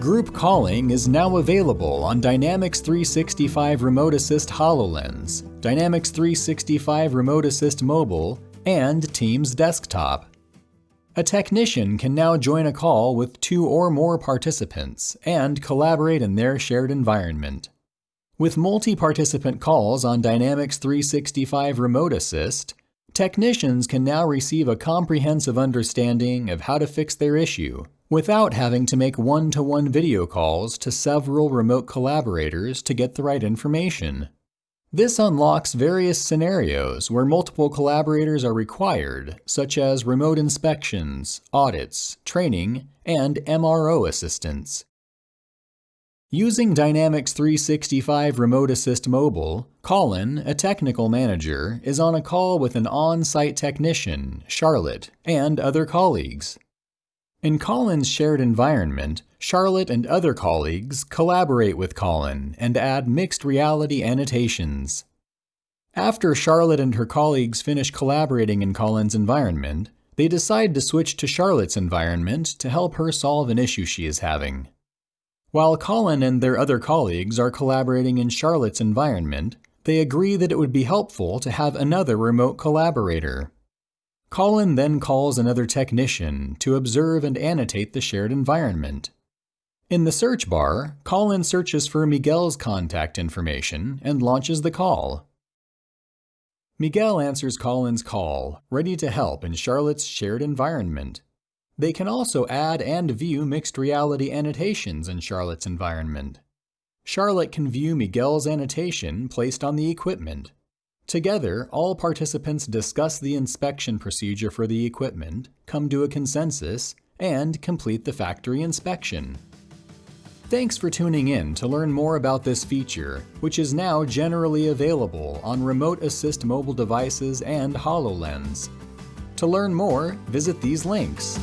Group calling is now available on Dynamics 365 Remote Assist HoloLens, Dynamics 365 Remote Assist Mobile, and Teams Desktop. A technician can now join a call with 2 or more participants and collaborate in their shared environment. With multi-participant calls on Dynamics 365 Remote Assist, technicians can now receive a comprehensive understanding of how to fix their issue without having to make one-to-one video calls to several remote collaborators to get the right information. This unlocks various scenarios where multiple collaborators are required, such as remote inspections, audits, training, and MRO assistance. Using Dynamics 365 Remote Assist Mobile, Colin, a technical manager, is on a call with an on-site technician, Charlotte, and other colleagues. In Colin's shared environment, Charlotte and other colleagues collaborate with Colin and add mixed reality annotations. After Charlotte and her colleagues finish collaborating in Colin's environment, they decide to switch to Charlotte's environment to help her solve an issue she is having. While Colin and their other colleagues are collaborating in Charlotte's environment, they agree that it would be helpful to have another remote collaborator. Colin then calls another technician to observe and annotate the shared environment. In the search bar, Colin searches for Miguel's contact information and launches the call. Miguel answers Colin's call, ready to help in Charlotte's shared environment. They can also add and view mixed reality annotations in Charlotte's environment. Charlotte can view Miguel's annotation placed on the equipment. Together, all participants discuss the inspection procedure for the equipment, come to a consensus, and complete the factory inspection. Thanks for tuning in to learn more about this feature, which is now generally available on Remote Assist mobile devices and HoloLens. To learn more, visit these links.